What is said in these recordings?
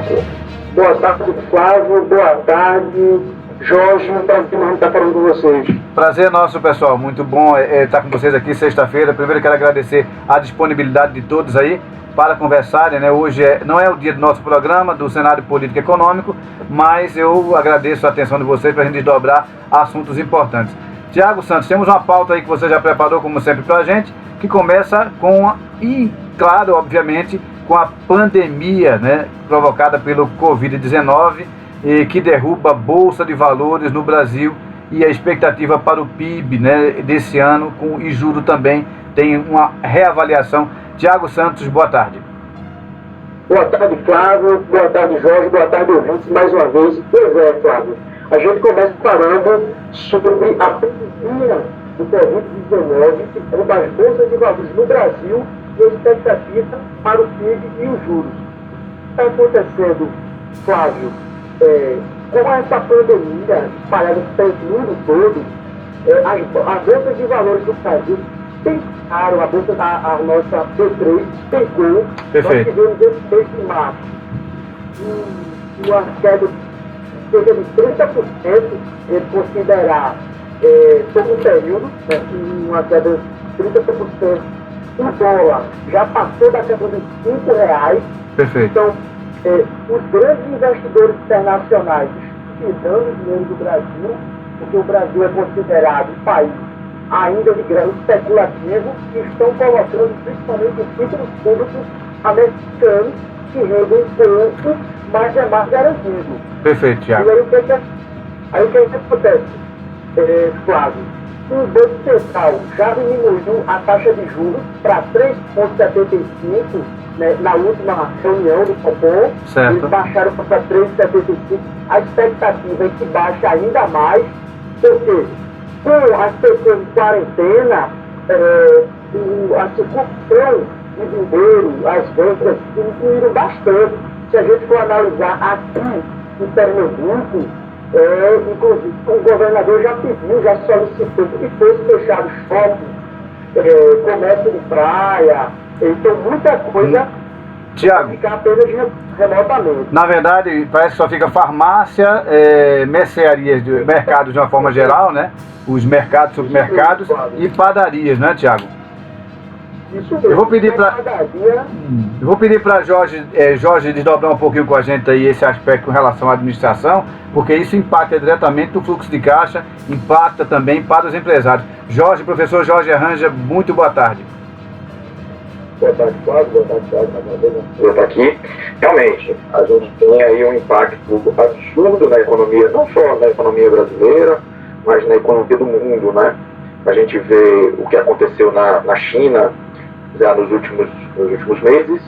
acordo. Boa tarde, Flávio. Boa tarde, Jorge. Um prazer estar falando com vocês. Prazer nosso, pessoal. Muito bom estar com vocês aqui sexta-feira. Primeiro quero agradecer a disponibilidade de todos aí para conversarem, né? Hoje não é o dia do nosso programa, do cenário político e econômico, mas eu agradeço a atenção de vocês para a gente desdobrar assuntos importantes. Tiago Santos, temos uma pauta aí que você já preparou, como sempre, para a gente, que começa claro, obviamente, com a pandemia, né, provocada pelo Covid-19, que derruba a Bolsa de Valores no Brasil e a expectativa para o PIB, né, desse ano, e juro também, tem uma reavaliação. Tiago Santos, boa tarde. Boa tarde, Flávio. Boa tarde, Jorge. Boa tarde, ouvintes, mais uma vez. Pois é, Flávio. A gente começa falando sobre a pandemia do Covid-19 que derruba as bolsas de valores no Brasil e a expectativa para o PIB e os juros. Está acontecendo, Flávio, com essa pandemia espalhada pelo mundo todo, as bolsas de valores do Brasil pecaram, a nossa B3 pecou. Perfeito. Nós tivemos esse mês de março uma queda de cerca de 30%, considerar todo o período, né, uma queda de 30%. O dólar já passou da casa dos R$5. Perfeito. Então, os grandes investidores internacionais tirando dinheiro do Brasil, porque o Brasil é considerado um país ainda de grande especulativo, e estão colocando principalmente os títulos públicos americanos que rendem pouco, mas é mais garantido. Perfeito, Thiago. E aí o que acontece, Flávio? O Banco Central já diminuiu a taxa de juros para 3,75, né, na última reunião do Copom. Certo. Eles baixaram para 3,75. A expectativa é que baixe ainda mais, porque com as pessoas em quarentena, a circulação de dinheiro, as vendas diminuíram bastante. Se a gente for analisar aqui em Pernambuco, inclusive o governador já pediu, já solicitou que fosse fechado shopping, comércio de praia, então muita coisa Tiago, ficar apenas remotamente. na verdade, parece que só fica farmácia, mercearias, mercados de uma forma geral, né? Os mercados, supermercados e padarias, né, Tiago? Isso mesmo. Eu vou pedir para Jorge desdobrar um pouquinho com a gente aí esse aspecto com relação à administração, porque isso impacta diretamente no fluxo de caixa, impacta também para os empresários. Jorge, professor Jorge Arranja, muito boa tarde. Boa tarde, Flávio. Boa tarde, Thiago. Eu estou aqui. Realmente, a gente tem aí um impacto absurdo na economia, não só na economia brasileira, mas na economia do mundo, né? A gente vê o que aconteceu na China já nos últimos meses,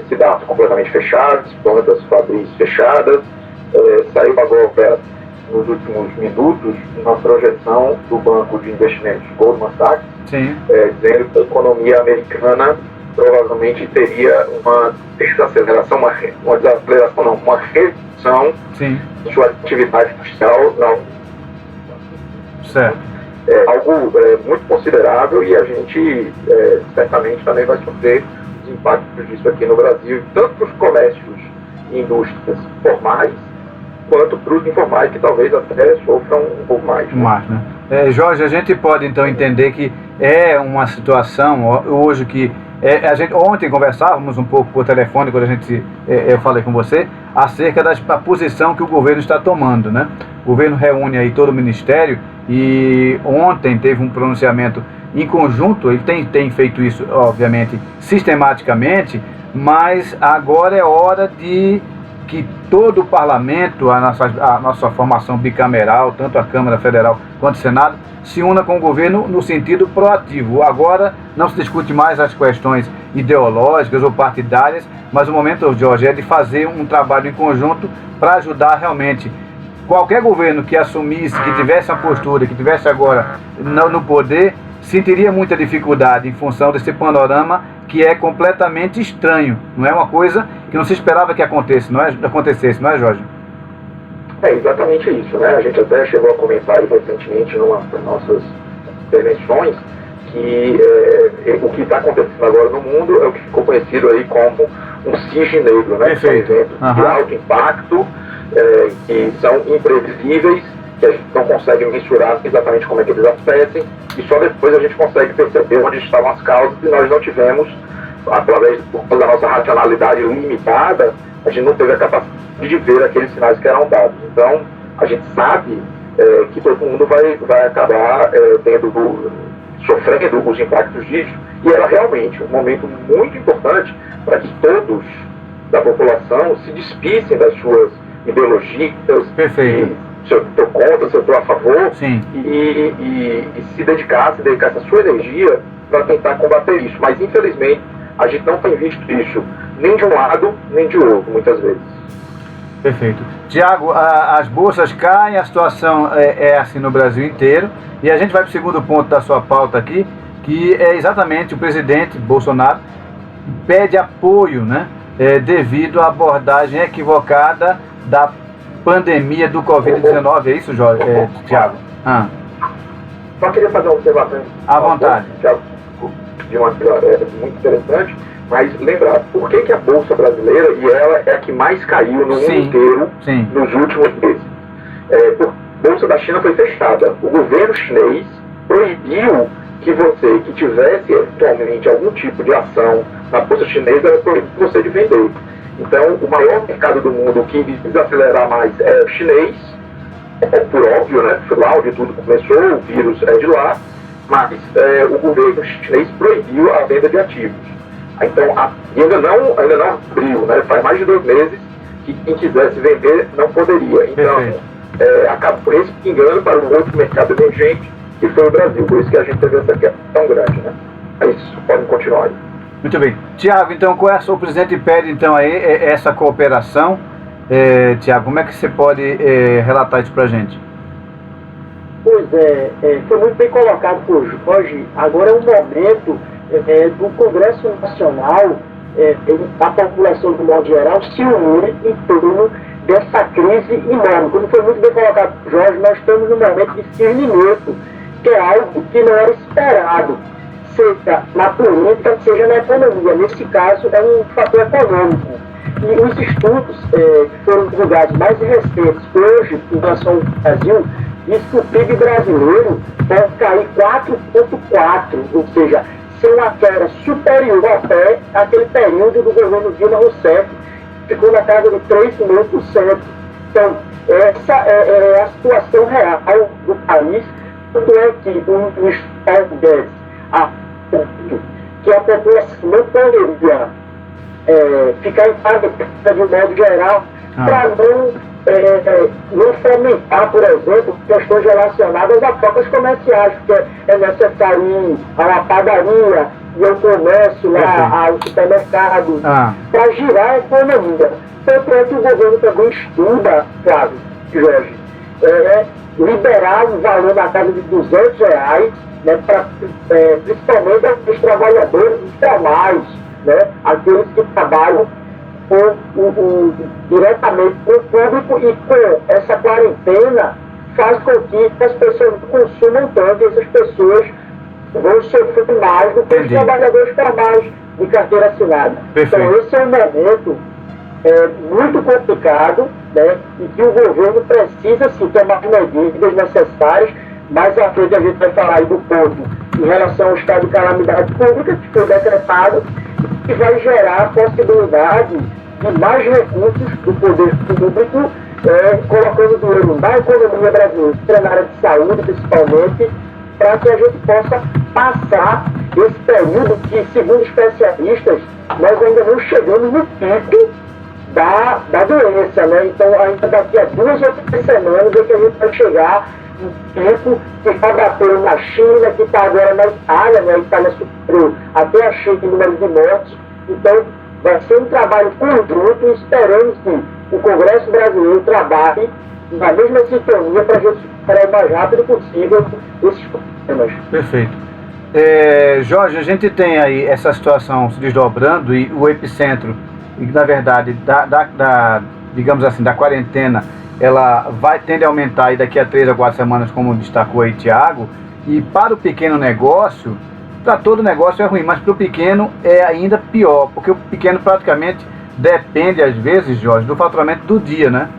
cidades completamente fechadas, plantas fabris fechadas. Saiu agora, nos últimos minutos, uma projeção do banco de investimentos Goldman Sachs, dizendo que a economia americana provavelmente teria uma desaceleração, uma redução de sua atividade industrial. Certo. Algo muito considerável, e a gente certamente também vai sofrer os impactos disso aqui no Brasil, tanto para os comércios e indústrias formais, quanto para os informais, que talvez até sofram um pouco mais. Né? Jorge, a gente pode então entender que é uma situação hoje que ontem conversávamos um pouco por telefone, quando eu falei com você, acerca da posição que o governo está tomando, né? O governo reúne aí todo o ministério, e ontem teve um pronunciamento em conjunto. Ele tem feito isso, obviamente, sistematicamente, mas agora é hora de que todo o parlamento, a nossa formação bicameral, tanto a Câmara Federal quanto o Senado, se una com o governo no sentido proativo. Agora não se discute mais as questões ideológicas ou partidárias, mas o momento, Jorge, é de fazer um trabalho em conjunto para ajudar realmente qualquer governo que assumisse, que tivesse a postura, que tivesse agora no poder, sentiria muita dificuldade em função desse panorama que é completamente estranho. Não é uma coisa que não se esperava que acontecesse, não é, Jorge? É exatamente isso, né? A gente até chegou a comentar recentemente numa das nossas intervenções que o que está acontecendo agora no mundo é o que ficou conhecido aí como um cisne negro, né? São eventos de alto impacto, que são imprevisíveis, que a gente não consegue mensurar exatamente como é que eles acontecem, e só depois a gente consegue perceber onde estavam as causas, e nós não tivemos, através da nossa racionalidade limitada, a gente não teve a capacidade de ver aqueles sinais que eram dados. Então, a gente sabe que todo mundo vai acabar sofrendo os impactos disso, e era realmente um momento muito importante para que todos da população se despissem das suas ideologias. Perfeito. Se eu estou contra, se eu estou a favor, Sim. E se dedicasse a sua energia para tentar combater isso. Mas, infelizmente, a gente não tem visto isso nem de um lado, nem de outro, muitas vezes. Perfeito. Tiago, as bolsas caem, a situação é assim no Brasil inteiro, e a gente vai para o segundo ponto da sua pauta aqui, que é exatamente o presidente Bolsonaro pede apoio, né, devido à abordagem equivocada da pandemia do Covid-19, é isso, Jorge? Tiago? Só queria fazer uma observação. À vontade. Tiago, de uma muito interessante, mas lembrar, por que a Bolsa Brasileira, e ela é a que mais caiu no mundo inteiro nos últimos meses? A Bolsa da China foi fechada. O governo chinês proibiu que você que tivesse atualmente algum tipo de ação na Bolsa chinesa, era proibido você de vender. Então, o maior mercado do mundo que desacelerar mais é o chinês, por óbvio, né? Foi lá onde tudo começou, o vírus é de lá, mas o governo chinês proibiu a venda de ativos. Então, ainda não abriu, né? Faz mais de 2 meses que quem quisesse vender não poderia. Então, acaba por esse engano para um outro mercado emergente, que foi o Brasil. Por isso que a gente teve essa queda tão grande, né? É isso, podem continuar aí. Muito bem. Tiago, então, o presidente pede então aí essa cooperação. Tiago, como é que você pode relatar isso para a gente? Pois foi muito bem colocado por Jorge. Agora é um momento do Congresso Nacional, a população do modo geral, se unir em torno dessa crise enorme. Como foi muito bem colocado por Jorge, nós estamos num momento de discernimento, que é algo que não era esperado, seja na política, seja na economia. Nesse caso, é um fator econômico. E os estudos que foram divulgados mais recentes hoje em relação ao Brasil, diz que o PIB brasileiro pode cair 4,4%, ou seja, ser uma queda superior até aquele período do governo Dilma Rousseff, que ficou na casa de 3,5%. Então, essa é a situação real do país, tanto é que o ministro Paulo Guedes aponta que a população não poderia ficar em casa de um modo geral, para não fomentar, por exemplo, questões relacionadas a trocas comerciais, porque é necessário ir a uma padaria, ir ao comércio, lá ao supermercado, para girar a economia. Tanto é que o governo também estuda, Flávio, Jorge, liberar o valor na casa de R$200, né, principalmente os trabalhadores informais, né, aqueles que trabalham diretamente com o público, e com essa quarentena faz com que as pessoas consumam tanto, e essas pessoas vão sofrer mais do que os trabalhadores formais de carteira assinada. Perfeito. Então esse é um momento muito complicado, né, e que o governo precisa sim tomar medidas necessárias. Mais à frente a gente vai falar aí do ponto em relação ao estado de calamidade pública, que foi decretado, que vai gerar a possibilidade de mais recursos do poder público, colocando dinheiro na economia brasileira, na área de saúde principalmente, para que a gente possa passar esse período que, segundo especialistas, nós ainda não chegamos no pico da doença, né? Então, ainda daqui a 2 ou 3 semanas é que a gente vai chegar no pico que está batendo na China, que está agora na Itália, né? A Itália superou até a China em número de mortes. Então, vai ser um trabalho conjunto, e esperamos que o Congresso Brasileiro trabalhe na mesma sintonia para a gente superar o mais rápido possível esses problemas. Perfeito. Jorge, a gente tem aí essa situação se desdobrando, e o epicentro, na verdade, digamos assim, da quarentena, ela tende a aumentar aí daqui a 3 a 4 semanas, como destacou aí Tiago, e para o pequeno negócio, para todo negócio é ruim, mas para o pequeno é ainda pior, porque o pequeno praticamente depende, às vezes, Jorge, do faturamento do dia, né?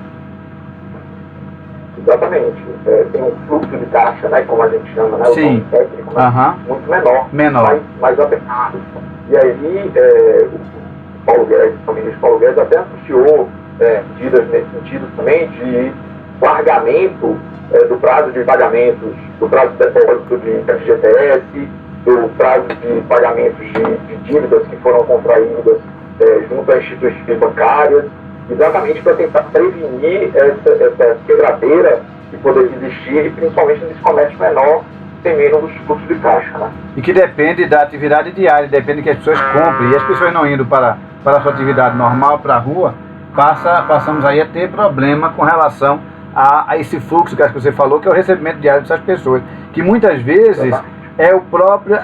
Exatamente. Tem um fluxo de caixa, né, como a gente chama, né, sim. O nome técnico, né, muito menor. Mais apertado. E aí, o Paulo Guedes, o ministro Paulo Guedes, até anunciou medidas nesse sentido também de largamento do prazo de pagamentos, do prazo de depósito de FGTS, do prazo de pagamentos de dívidas que foram contraídas junto a instituições bancárias, exatamente para tentar prevenir essa quebradeira que poderia existir, principalmente nesse comércio menor, tem menos fluxo de caixa, né? E que depende da atividade diária, depende que as pessoas comprem. E as pessoas não indo para a sua atividade normal, para a rua, passamos aí a ter problema com relação a esse fluxo que você falou, que é o recebimento diário dessas pessoas, que muitas vezes é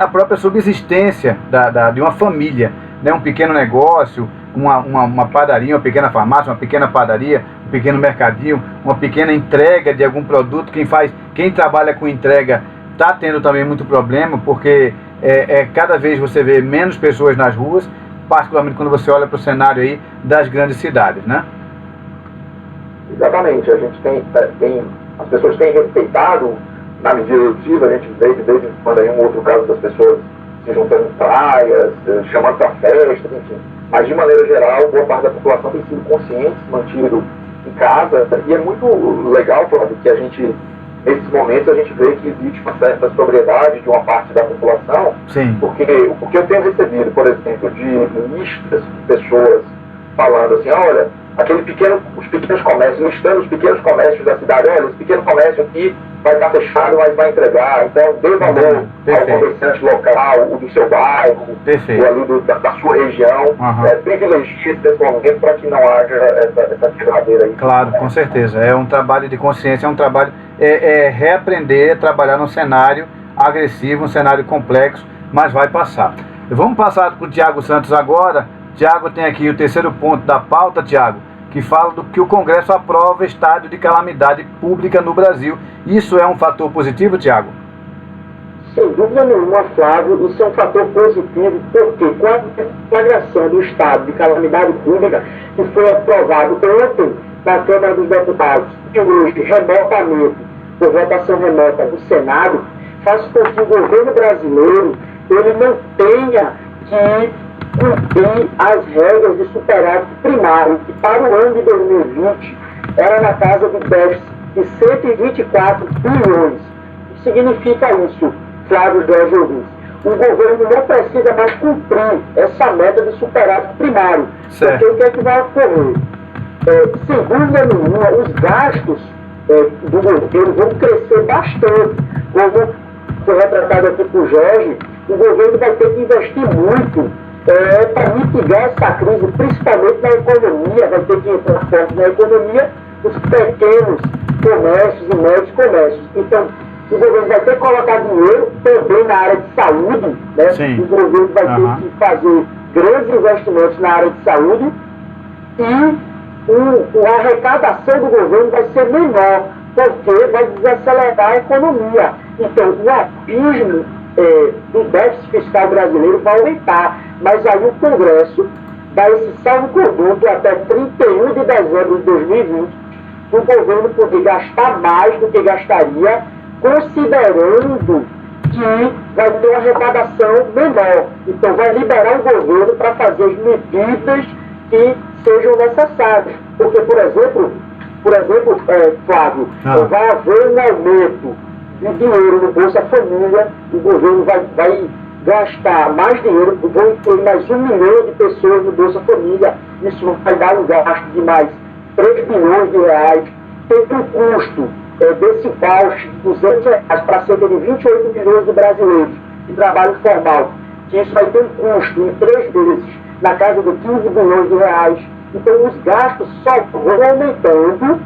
a própria subsistência de uma família, né? Um pequeno negócio, uma padaria, uma pequena farmácia, uma pequena padaria, um pequeno mercadinho, uma pequena entrega de algum produto. Quem trabalha com entrega está tendo também muito problema, porque cada vez você vê menos pessoas nas ruas, particularmente quando você olha para o cenário aí das grandes cidades, né? Exatamente, a gente as pessoas têm respeitado na medida do possível, a gente vê de vez em quando aí um outro caso das pessoas se juntando em praias, chamando para festas, enfim. Mas de maneira geral, boa parte da população tem sido consciente, mantido em casa, e é muito legal, Flávio, que a gente, nesses momentos, a gente vê que existe uma certa sobriedade de uma parte da população. Sim. Porque eu tenho recebido, por exemplo, de listas de pessoas falando assim, olha, os pequenos comércios, listando os pequenos comércios da cidade, olha, esse pequeno comércio aqui vai estar fechado, mas vai entregar, então dê valor ao comerciante local, o do seu bairro, o ali da sua região, privilegie esse momento para que não haja essa quebradeira aí. Claro, com certeza, é um trabalho de consciência, é um trabalho, reaprender a trabalhar num cenário agressivo, um cenário complexo, mas vai passar. Vamos passar para o Tiago Santos agora. Tiago tem aqui o terceiro ponto da pauta, Tiago, que fala do que o Congresso aprova estado de calamidade pública no Brasil. Isso é um fator positivo, Tiago? Sem dúvida nenhuma, Flávio, isso é um fator positivo, porque com a declaração do estado de calamidade pública, que foi aprovado ontem na Câmara dos Deputados, e hoje remotamente, por votação remota do Senado, faz com que o governo brasileiro ele não tenha que cumprir as regras de superávit primário, que para o ano de 2020 era na casa de déficit de 124 bilhões. O que significa isso, Flávio Jorge ouvintes? O governo não precisa mais cumprir essa meta de superávit primário. Certo. Porque o que é que vai ocorrer? Sem dúvida nenhuma, os gastos do governo vão crescer bastante. Como foi retratado aqui por Jorge, o governo vai ter que investir muito para mitigar essa crise, principalmente na economia, vai ter que entrar forte na economia, os pequenos comércios e médios comércios. Então, o governo vai ter que colocar dinheiro também na área de saúde, né? Sim. O governo vai ter que fazer grandes investimentos na área de saúde e a arrecadação do governo vai ser menor, porque vai desacelerar a economia. Então, o abismo do déficit fiscal brasileiro vai aumentar, mas aí o Congresso dá esse salvo-conduto até 31 de dezembro de 2020, que o governo poder gastar mais do que gastaria, considerando que vai ter uma arrecadação menor. Então vai liberar o governo para fazer as medidas que sejam necessárias. Porque, por exemplo, Flávio, vai haver um aumento de dinheiro no Bolsa Família, o governo vai gastar mais dinheiro, vão incluir mais 1 milhão de pessoas no Bolsa Família, isso vai dar um gasto de mais 3 bilhões de reais, tem um custo desse voucher de 200 reais para cerca de 28 milhões de brasileiros de trabalho formal, que isso vai ter um custo em 3 vezes, na casa de 15 bilhões de reais. Então os gastos só vão aumentando,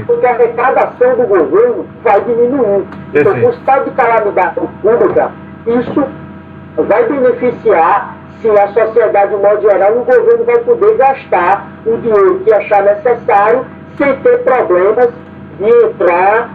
porque a arrecadação do governo vai diminuindo. Então, o estado de calamidade pública, isso vai beneficiar, se a sociedade, de modo geral, o governo vai poder gastar o dinheiro que achar necessário, sem ter problemas de entrar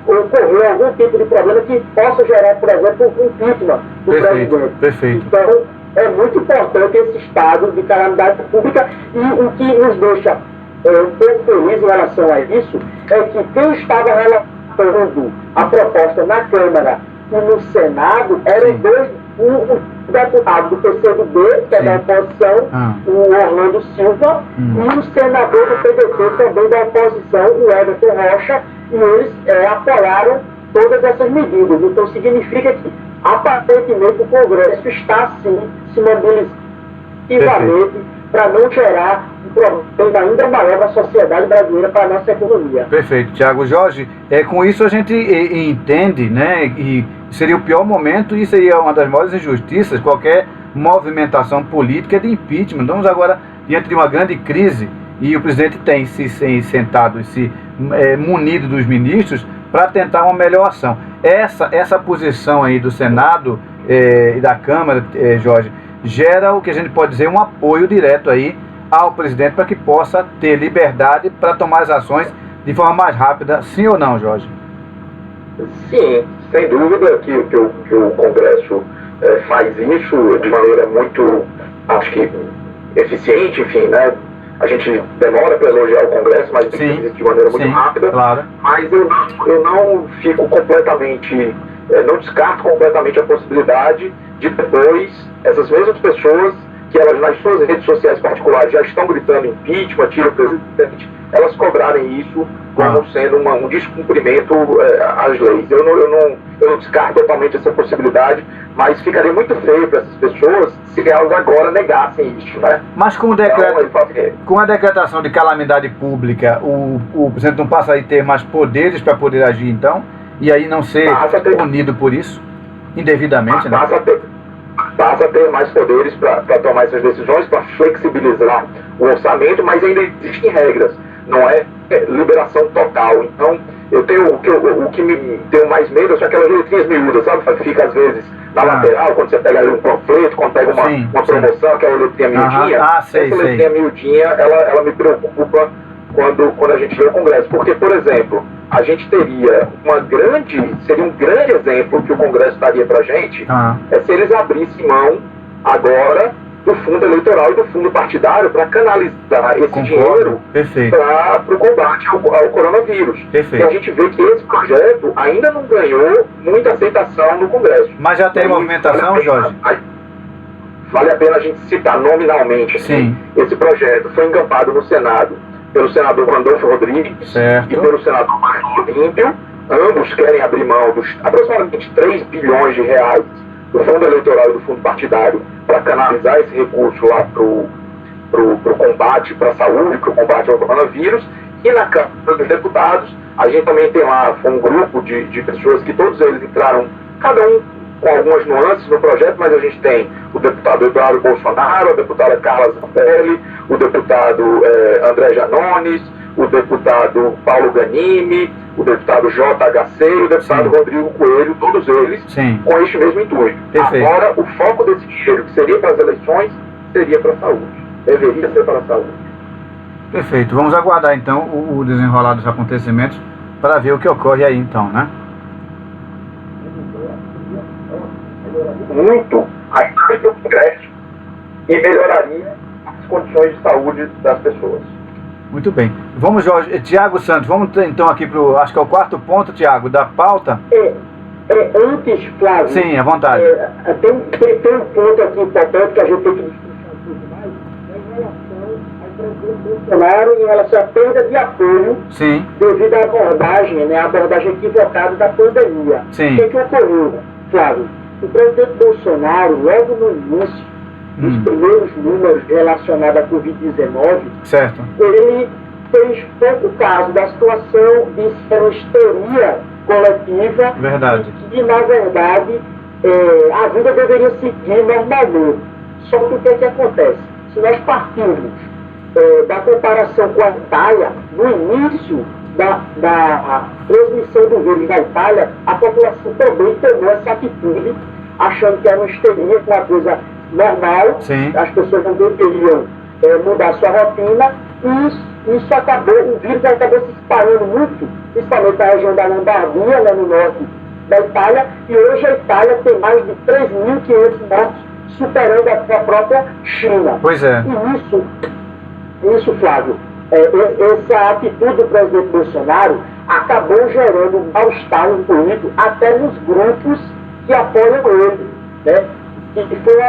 ocorrer algum tipo de problema que possa gerar, por exemplo, um impeachment do presidente. Perfeito. Então, é muito importante esse estado de calamidade pública, e o que nos deixa um pouco feliz em relação a isso é que quem estava relatando a proposta na Câmara e no Senado eram um deputado do PCdoB, que é da oposição, o Orlando Silva, e o senador do PDT, também da oposição, o Everton Rocha, e eles apoiaram todas essas medidas. Então significa que, aparentemente, o Congresso está, sim, se mobilizando para não gerar um problema ainda maior na sociedade brasileira, para a nossa economia. Perfeito, Tiago. Jorge, com isso a gente entende, né, e seria o pior momento e seria uma das maiores injustiças qualquer movimentação política de impeachment. Estamos agora diante de uma grande crise e o presidente tem se sentado e se munido dos ministros para tentar uma melhor ação. Essa posição aí do Senado e da Câmara, Jorge, gera o que a gente pode dizer um apoio direto aí ao presidente para que possa ter liberdade para tomar as ações de forma mais rápida, sim ou não, Jorge? Sim, sem dúvida que o Congresso faz isso de maneira muito, acho que, eficiente, enfim, né? A gente demora para elogiar o Congresso, mas tem que de maneira muito rápida. Claro. Mas eu não fico completamente, não descarto completamente a possibilidade de depois essas mesmas pessoas que elas nas suas redes sociais particulares já estão gritando impeachment, tira o presidente, elas cobrarem isso como sendo um descumprimento às leis. Eu não descarto totalmente essa possibilidade, mas ficaria muito feio para essas pessoas se elas agora negassem isso, né? Mas com a decretação de calamidade pública, o presidente não passa a ter mais poderes para poder agir, então? E aí não ser punido por isso, indevidamente, né? Passa a ter mais poderes para tomar essas decisões, para flexibilizar o orçamento, mas ainda existem regras, não é liberação total. Então, eu tenho o que me deu mais medo são aquelas letrinhas miúdas, sabe? Fica às vezes na lateral, quando você pega ali um panfleto, quando pega uma promoção, aquela letrinha miudinha. Essa letrinha miudinha, ela me preocupa quando a gente vê o Congresso. Porque, por exemplo, a gente seria um grande exemplo que o Congresso daria pra gente, se eles abrissem mão agora do fundo eleitoral e do fundo partidário para canalizar esse dinheiro para o combate ao coronavírus. E a gente vê que esse projeto ainda não ganhou muita aceitação no Congresso. Mas já tem movimentação, Jorge? Vale a pena a gente citar nominalmente. Sim. Esse projeto foi encampado no Senado pelo senador Randolfo Rodrigues e pelo senador Marco Olímpio. Ambos querem abrir mão dos aproximadamente 3 bilhões de reais do fundo eleitoral e do fundo partidário para canalizar esse recurso lá para o combate, para a saúde, para o combate ao coronavírus. E na Câmara dos Deputados, a gente também tem lá um grupo de pessoas que todos eles entraram, cada um com algumas nuances no projeto, mas a gente tem o deputado Eduardo Bolsonaro, a deputada Carla Zambelli, o deputado André Janones, o deputado Paulo Ganimi, o deputado JHC e o deputado Rodrigo Coelho, todos eles com este mesmo intuito. Agora, o foco desse dinheiro, que seria para as eleições, seria para a saúde. Deveria ser para a saúde. Perfeito. Vamos aguardar, então, o desenrolar dos acontecimentos para ver o que ocorre aí, então, né? Muito a imagem do Congresso e melhoraria as condições de saúde das pessoas. Muito bem. Vamos, Jorge. Tiago Santos, vamos então aqui para o, acho que é o quarto ponto, Tiago, da pauta. Antes, Flávio. Sim, à vontade. Tem um ponto aqui importante que a gente tem que discutir um pouco mais, em relação ao presidente Bolsonaro, em relação à perda de apoio devido à abordagem, né, a abordagem equivocada da pandemia. O que ocorreu, Flávio? O presidente Bolsonaro, logo no início dos primeiros números relacionados à Covid-19, ele fez pouco caso da situação, disse que era uma histeria coletiva e que, na verdade, a vida deveria seguir normalmente. Só que o que acontece? Se nós partirmos da comparação com a Itália, no início da transmissão do vírus na Itália, a população também tomou essa atitude, achando que era uma histeria, uma coisa normal, as pessoas não deveriam mudar sua rotina, e Isso acabou, o vírus acabou se espalhando muito, principalmente na região da Lombardia, né, no norte da Itália, e hoje a Itália tem mais de 3.500 mortos, superando a própria China. Pois é. E isso, Flávio, essa atitude do presidente Bolsonaro acabou gerando um mal-estar incluído até nos grupos que apoiam ele, né? E foi uma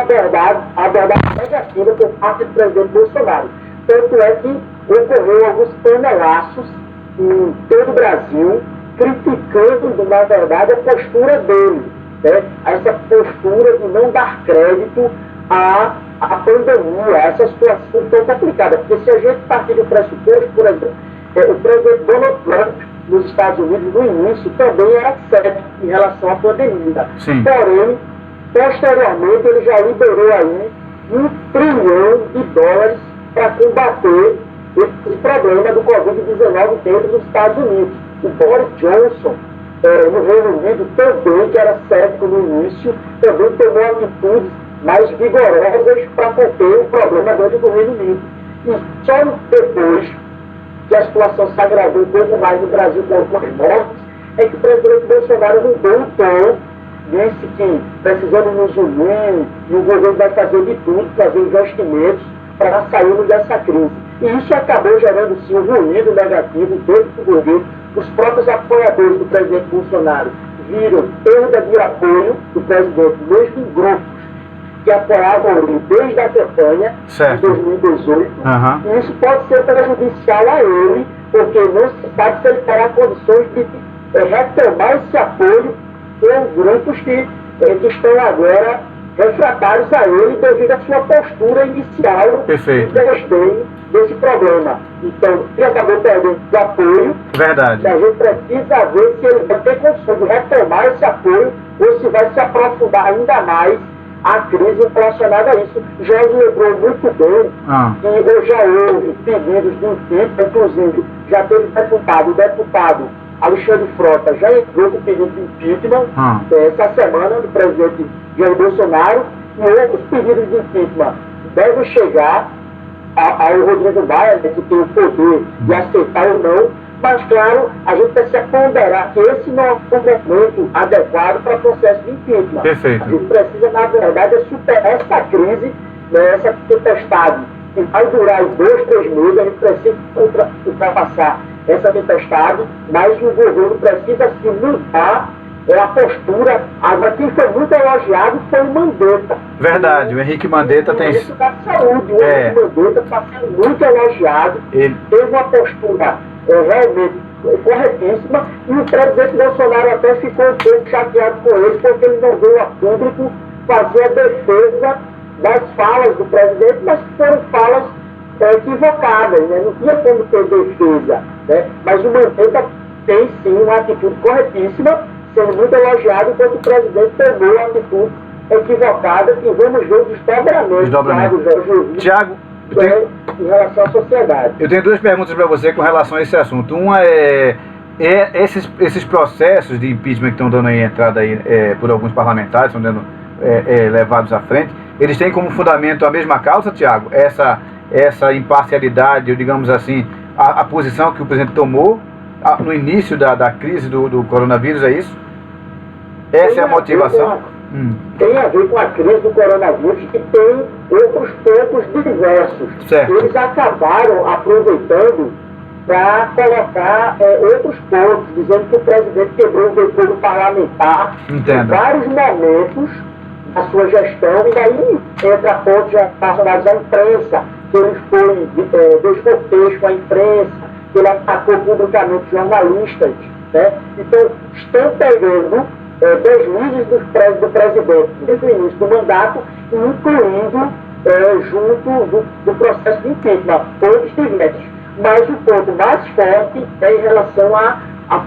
abordagem negativa por parte do presidente Bolsonaro. Tanto é que ocorreu alguns panelaços em todo o Brasil, criticando, na verdade, a postura dele, né? Essa postura de não dar crédito à pandemia, a essa situação tão complicada. Porque se a gente partir do pressuposto, por exemplo, o presidente Donald Trump, nos Estados Unidos, no início, também era cético em relação à pandemia. Sim. Porém, posteriormente, ele já liberou aí $1 trilhão para combater esse problema do Covid-19 dentro dos Estados Unidos. O Boris Johnson, no Reino Unido, também, que era cético no início, também tomou atitudes mais vigorosas para conter o problema dentro do Reino Unido. E só depois que a situação se agravou um pouco mais no Brasil com algumas mortes, é que o presidente Bolsonaro mudou o tom, disse que precisamos nos unir e o governo vai fazer de tudo, fazer investimentos para sairmos dessa crise. E isso acabou gerando, sim, um ruído negativo dentro do governo. Os próprios apoiadores do presidente Bolsonaro viram perda de apoio do presidente, mesmo em grupos que apoiavam ele desde a campanha de 2018. E isso pode ser prejudicial a ele, porque não se sabe se ele terá condições de retomar esse apoio com grupos que estão agora refratários a ele devido à sua postura inicial de desdém desse problema. Então, ele acabou perdendo o apoio. Verdade. E a gente precisa ver se ele vai ter condição de retomar esse apoio ou se vai se aprofundar ainda mais a crise relacionada a isso. Jorge lembrou muito bem que já houve pedidos de impeachment, inclusive já teve o deputado Alexandre Frota já entrou com pedido de impeachment essa semana do presidente Jair Bolsonaro, e outros pedidos de impeachment devem chegar ao Rodrigo Maia, que tem o poder de aceitar ou não, mas claro, a gente precisa ponderar que esse não é um momento adequado para o processo de impeachment. Perfeito. A gente precisa, na verdade, superar essa crise, né, essa tempestade que vai durar 2, 3 meses, a gente precisa ultrapassar essa tempestade, mas o governo precisa se mudar a postura. Agora, quem foi muito elogiado foi o Mandetta. Verdade, o Henrique Mandetta tem... Isso da saúde, o Henrique Mandetta está sendo muito elogiado, teve uma postura realmente corretíssima, e o presidente Bolsonaro até ficou um pouco chateado com ele, porque ele não veio a público fazer a defesa das falas do presidente, mas que foram falas equivocadas, né? Não tinha como ter defesa, né? Mas o Mandetta tem sim uma atitude corretíssima, sendo muito elogiado, enquanto o presidente tomou uma atitude equivocada, e vamos ver o desdobramento. Tiago, em relação à sociedade. Eu tenho 2 perguntas para você com relação a esse assunto. Uma é esses processos de impeachment que estão dando aí entrada aí, por alguns parlamentares, estão sendo levados à frente, eles têm como fundamento a mesma causa, Tiago? Essa imparcialidade, ou digamos assim, a posição que o presidente tomou no início da crise do coronavírus, é isso? Essa é a motivação? Tem a ver com a crise do coronavírus, que tem outros pontos diversos. Certo. Eles acabaram aproveitando para colocar outros pontos, dizendo que o presidente quebrou o decoro parlamentar em vários momentos da sua gestão, e daí entra pontos relacionados à imprensa, que ele foi descontexto com a imprensa, que ele atacou publicamente jornalistas, né? Então, estão pegando deslizes do presidente desde o início do mandato, incluindo junto do processo de impeachment, pontos diversos. Mas o ponto mais forte é em relação à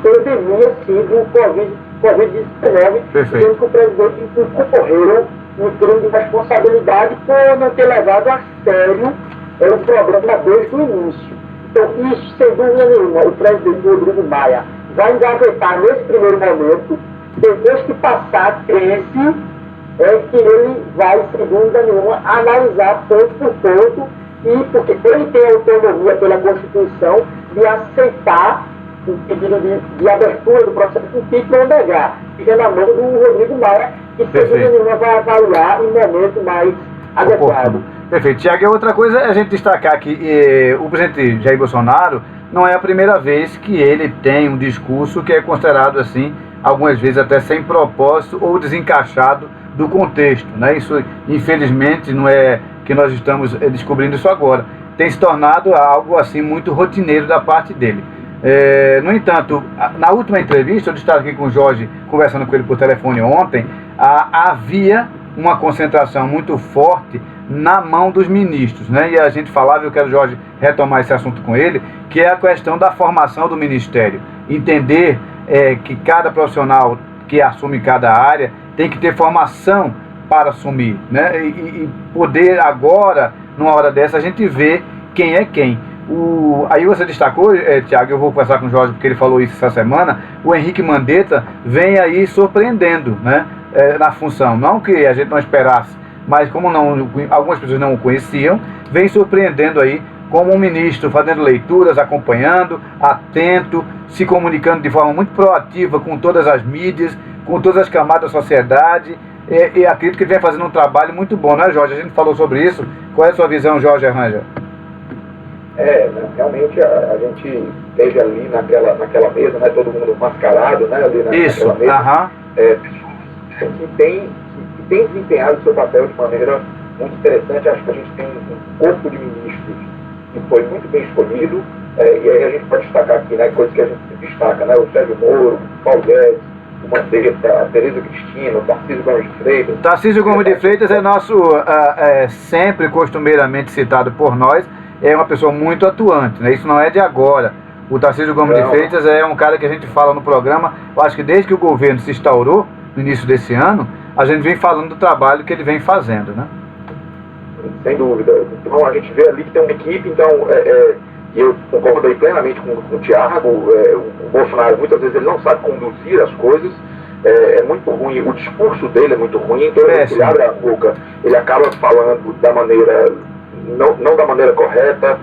pandemia, sim, do Covid-19, sendo que o presidente incorreu no crime de responsabilidade por não ter levado a sério o problema desde o início. Então, isso, sem dúvida nenhuma, o presidente Rodrigo Maia vai engavetar nesse primeiro momento. Depois que passar a crise, que ele vai, sem dúvida nenhuma, analisar ponto por ponto e porque ele tem autonomia pela Constituição de aceitar o pedido de abertura do processo de impeachment ou negar. Fica na mão do Rodrigo Maia, que segundo nenhuma vai avaliar em momento mais adequado. Perfeito. Tiago, e outra coisa é a gente destacar que o presidente Jair Bolsonaro não é a primeira vez que ele tem um discurso que é considerado assim, algumas vezes até sem propósito ou desencaixado do contexto, né? Isso, infelizmente, não é que nós estamos descobrindo isso agora. Tem se tornado algo assim muito rotineiro da parte dele. No entanto, na última entrevista, eu estava aqui com o Jorge, conversando com ele por telefone ontem, havia uma concentração muito forte na mão dos ministros, né? E a gente falava, eu quero, Jorge, retomar esse assunto com ele, que é a questão da formação do ministério. Entender que cada profissional que assume cada área tem que ter formação para assumir, né? E poder agora, numa hora dessa, a gente ver quem é quem. Aí você destacou, Tiago, eu vou conversar com o Jorge porque ele falou isso essa semana, o Henrique Mandetta vem aí surpreendendo, né? Na função, não que a gente não esperasse, mas como algumas pessoas não o conheciam, vem surpreendendo aí como um ministro, fazendo leituras, acompanhando, atento, se comunicando de forma muito proativa com todas as mídias, com todas as camadas da sociedade, e acredito que ele vem fazendo um trabalho muito bom, né, Jorge? A gente falou sobre isso. Qual é a sua visão, Jorge Arranja? Realmente a gente teve ali naquela mesa, né, todo mundo mascarado, né, ali naquela mesa, que tem desempenhado o seu papel de maneira muito interessante. Acho que a gente tem um corpo de ministros que foi muito bem escolhido, e aí a gente pode destacar aqui, né, coisas que a gente destaca, né, o Sérgio Moro, o Paulo Guedes, o Mandetta, a Tereza Cristina, o Tarcísio Gomes de Freitas. Tarcísio Gomes de Freitas é nosso, sempre costumeiramente citado por nós, é uma pessoa muito atuante, né? Isso não é de agora. O Tarcísio Gomes de Freitas é um cara que a gente fala no programa, eu acho que desde que o governo se instaurou, no início desse ano, a gente vem falando do trabalho que ele vem fazendo, né? Sem dúvida. Então a gente vê ali que tem uma equipe, então, e eu concordo aí plenamente com o Tiago, o Bolsonaro muitas vezes ele não sabe conduzir as coisas, é muito ruim, o discurso dele é muito ruim, então ele abre a boca, ele acaba falando da maneira, não da maneira correta,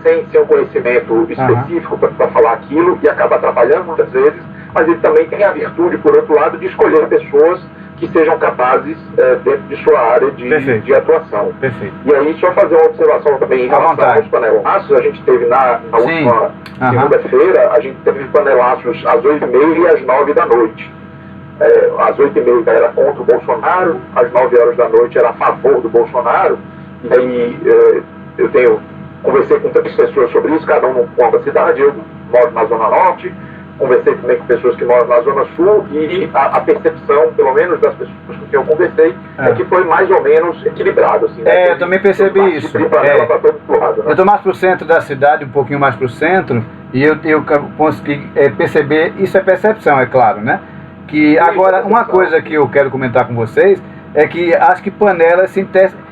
sem um conhecimento específico para falar aquilo, e acaba atrapalhando muitas vezes, mas ele também tem a virtude, por outro lado, de escolher pessoas que sejam capazes dentro de sua área de atuação. Perfeito. E aí, só fazer uma observação também em relação aos panelaços, a gente teve na última segunda-feira, a gente teve panelaços às 8h30 e às 9 da noite. Às 8h30 era contra o Bolsonaro, às 9 horas da noite era a favor do Bolsonaro, e aí eu conversei com 3 pessoas sobre isso, cada um num ponto da cidade, eu moro na Zona Norte, conversei também com pessoas que moram na Zona Sul, e a percepção, pelo menos das pessoas com quem eu conversei, é que foi mais ou menos equilibrado. Assim, né? Eu também percebi isso. Lado, né? Eu estou mais para o centro da cidade, um pouquinho mais para o centro, e eu consegui perceber, isso é percepção, é claro, né? Que agora, uma coisa que eu quero comentar com vocês, é que acho que panelas,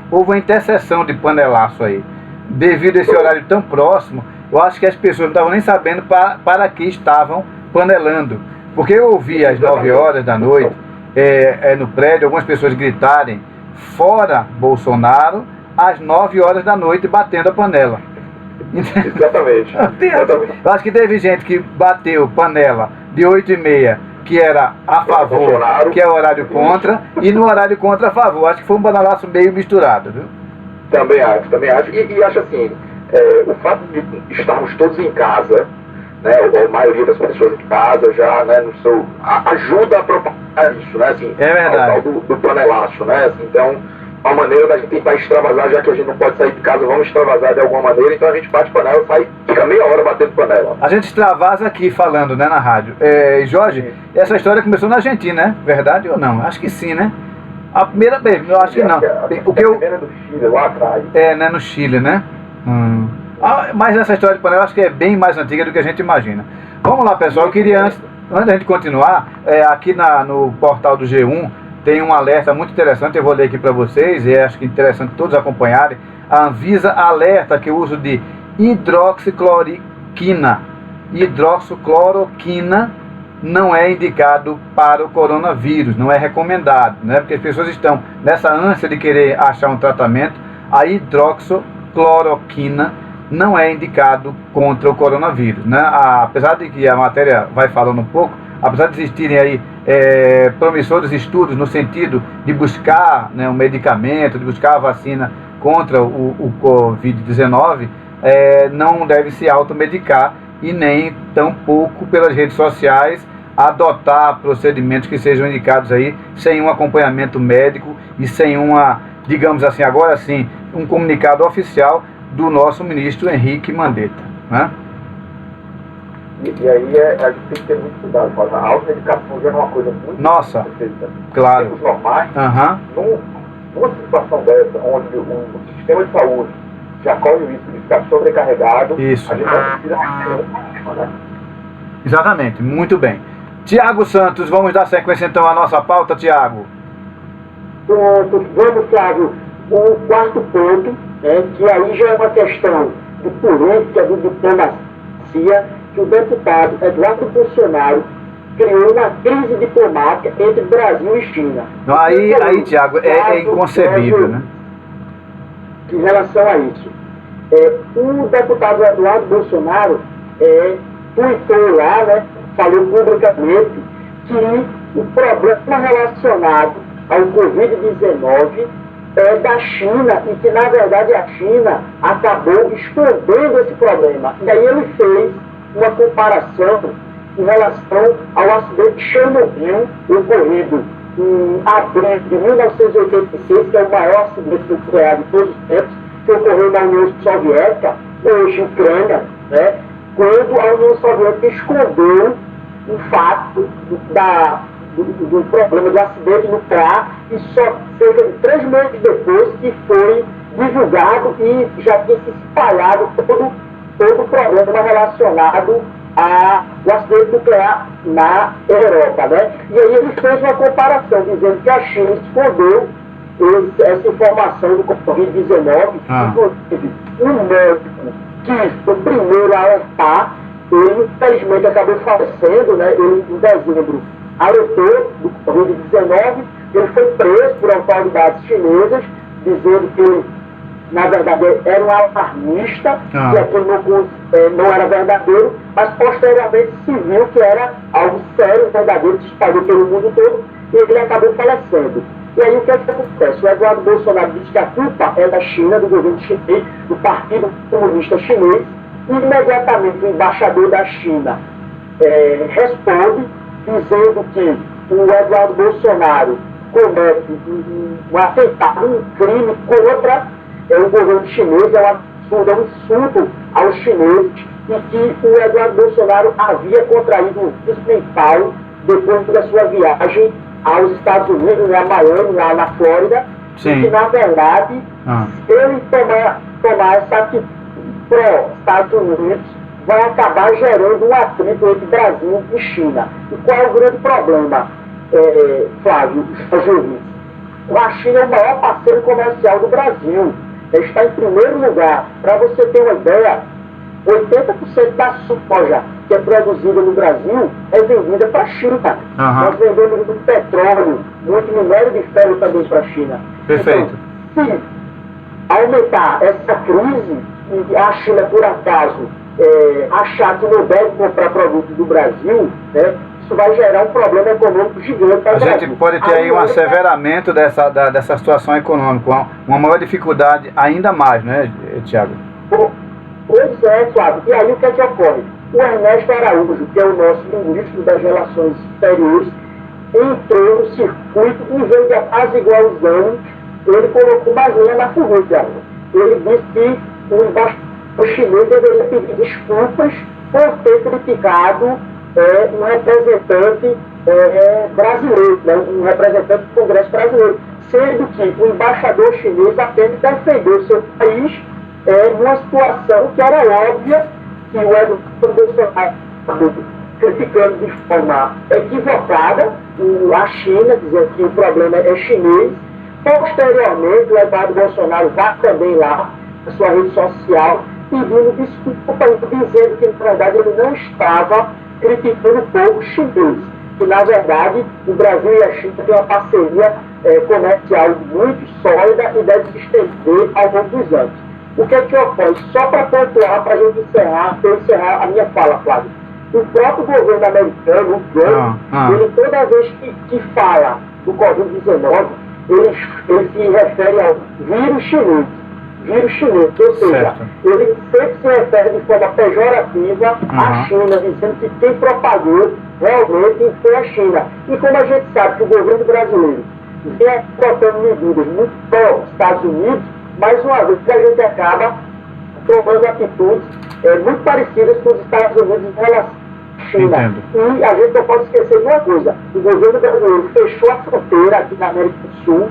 houve uma interseção de panelaço aí. Devido a esse horário tão próximo, eu acho que as pessoas não estavam nem sabendo para que estavam panelando. Porque eu ouvi às 9 horas da noite, no prédio, algumas pessoas gritarem fora Bolsonaro, às 9 horas da noite, batendo a panela. Exatamente. Eu acho que teve gente que bateu panela de 8h30, que era a favor, que é o horário contra, e no horário contra a favor. Acho que foi um panelaço meio misturado, viu? Também acho. E acho assim, o fato de estarmos todos em casa, né, a maioria das pessoas em casa já, né, ajuda a propagar isso, né, assim, é verdade. Do panelaço, né, assim, então, uma maneira da gente tentar extravasar, já que a gente não pode sair de casa, vamos extravasar de alguma maneira, então a gente bate panela, fica meia hora batendo panela. A gente extravasa aqui falando, né, na rádio. Jorge, essa história começou na Argentina, né? Verdade ou não? Acho que sim, né? A primeira vez, eu acho que não. A primeira do Chile, lá atrás. Né, no Chile, né? Mas essa história de panela acho que é bem mais antiga do que a gente imagina. Vamos lá, pessoal, eu queria, antes da gente continuar, aqui no portal do G1, tem um alerta muito interessante, eu vou ler aqui para vocês, e acho que é interessante todos acompanharem. A Anvisa alerta que o uso de hidroxicloroquina não é indicado para o coronavírus, não é recomendado, né? Porque as pessoas estão nessa ânsia de querer achar um tratamento. A hidroxicloroquina cloroquina não é indicado contra o coronavírus, né? Apesar de que a matéria vai falando um pouco, apesar de existirem aí promissores estudos no sentido de buscar, né, um medicamento, de buscar a vacina contra o Covid-19, não deve se automedicar e nem tampouco pelas redes sociais adotar procedimentos que sejam indicados aí sem um acompanhamento médico e sem uma, digamos assim, agora sim, um comunicado oficial do nosso ministro Henrique Mandetta, né? E aí a gente tem que ter muito cuidado, mas a automedicação já é uma coisa muito... Nossa, perfeita. claro. Em tempos normais, Uhum. numa situação dessa, onde o sistema de saúde já corre o risco de ficar sobrecarregado, Isso. a gente não precisa... né? Exatamente, muito bem. Tiago Santos, vamos dar sequência então à nossa pauta, Tiago. Pronto, vamos, Flávio. O quarto ponto, que aí já é uma questão de política, de diplomacia, que o deputado Eduardo Bolsonaro criou uma crise diplomática entre Brasil e China. Aí Tiago, é inconcebível, né? Em relação a isso. O deputado Eduardo Bolsonaro tweetou lá, né, falou publicamente que o problema relacionado ao Covid-19 é da China e que, na verdade, a China acabou escondendo esse problema. E aí ele fez uma comparação em relação ao acidente de Chernobyl ocorrido em abril de 1986, que é o maior acidente nuclear de todos os tempos, que ocorreu na União Soviética, hoje Ucrânia, né, quando a União Soviética escondeu o fato do problema do acidente nuclear e só cerca de 3 meses depois que foi divulgado e já tinha se espalhado todo o problema relacionado ao acidente nuclear na Europa, né? E aí ele fez uma comparação, dizendo que a China escondeu essa informação do Covid-19, inclusive um médico que foi o primeiro a alertar, ele infelizmente acabou falecendo, né? Ele em dezembro alertou do Covid-19, ele foi preso por autoridades chinesas, dizendo que ele, na verdade, era um alarmista, que aquilo não era verdadeiro, mas posteriormente se viu que era algo sério, verdadeiro, que se espalhou pelo mundo todo, e ele acabou falecendo. E aí o que é que acontece? O Eduardo Bolsonaro diz que a culpa é da China, do governo chinês, do Partido Comunista Chinês, e imediatamente o embaixador da China responde, dizendo que o Eduardo Bolsonaro comete um atentado, um crime contra o governo chinês, é um insulto aos chineses, e que o Eduardo Bolsonaro havia contraído um vírus mental depois da sua viagem aos Estados Unidos, a Miami, lá na Flórida. Sim. E que, na verdade, se ele tomar essa atitude pró-Estados Unidos, vai acabar gerando um atrito entre Brasil e China. E qual é o grande problema, Flávio, a China é o maior parceiro comercial do Brasil. Está em primeiro lugar. Para você ter uma ideia, 80% da soja que é produzida no Brasil é vendida para a China. Nós vendemos muito petróleo, muito minério de ferro também para a China. Perfeito. Então, se aumentar essa crise e a China, por acaso, achar que não deve comprar produtos do Brasil, né, isso vai gerar um problema econômico gigante para o Brasil. A gente pode ter aí um asseveramento dessa situação econômica, uma maior dificuldade ainda mais, né, Tiago? Pois é, Flávio. E aí o que é que ocorre? O Ernesto Araújo, que é o nosso ministro das Relações Exteriores, entrou no circuito e, em vez de apaziguar, ele colocou mais lenha na fogueira. Ele disse que o embaixador chinês deveria pedir desculpas por ter criticado um representante brasileiro, né, um representante do Congresso brasileiro, sendo que o embaixador chinês apenas defendeu seu país numa situação que era óbvia, que o Eduardo Bolsonaro criticando de forma equivocada a China, dizendo que o problema é chinês. Posteriormente, o Eduardo Bolsonaro vai também lá na sua rede social pedindo desculpa, dizendo que, na verdade, ele não estava criticando o povo chinês, que, na verdade, o Brasil e a China têm uma parceria comercial muito sólida e deve se estender ao longo dos anos. O que é que ocorre? Só para pontuar, para a gente encerrar, para eu encerrar a minha fala, Flávio. O próprio governo americano, o Trump, ele toda vez que fala do Covid-19, ele se refere ao vírus chinês. Vírus chinês, ou seja, ele sempre se refere de forma pejorativa à China, dizendo que quem propagou realmente foi a China. E como a gente sabe que o governo brasileiro vem adotando medidas muito pró-Estados Unidos, mais uma vez a gente acaba tomando atitudes muito parecidas com os Estados Unidos em relação à China. Entendo. E a gente não pode esquecer de uma coisa: o governo brasileiro fechou a fronteira aqui na América do Sul,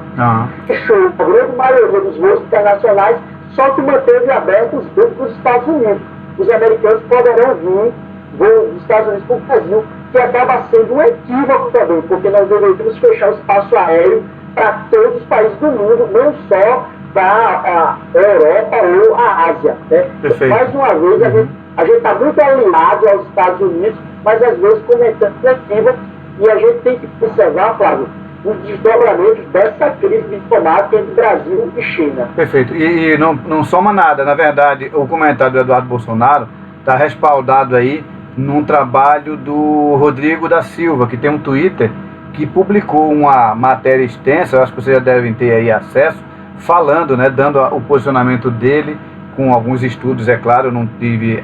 fechou a grande maioria dos voos internacionais, só que manteve abertos os voos para os Estados Unidos. Os americanos poderão vir voos dos Estados Unidos para o Brasil, que acaba sendo um equívoco também, porque nós deveríamos fechar o espaço aéreo para todos os países do mundo, não só para a Europa ou a Ásia. Né? Mais uma vez, a gente está muito alinhado aos Estados Unidos, mas às vezes cometendo equívocos, e a gente tem que observar, Flávio, os desdobramentos dessa crise diplomática entre Brasil e China. Perfeito. E não soma nada. Na verdade, o comentário do Eduardo Bolsonaro está respaldado aí num trabalho do Rodrigo da Silva, que tem um Twitter, que publicou uma matéria extensa, eu acho que vocês já devem ter aí acesso, falando, né, dando o posicionamento dele, com alguns estudos, é claro, eu não tive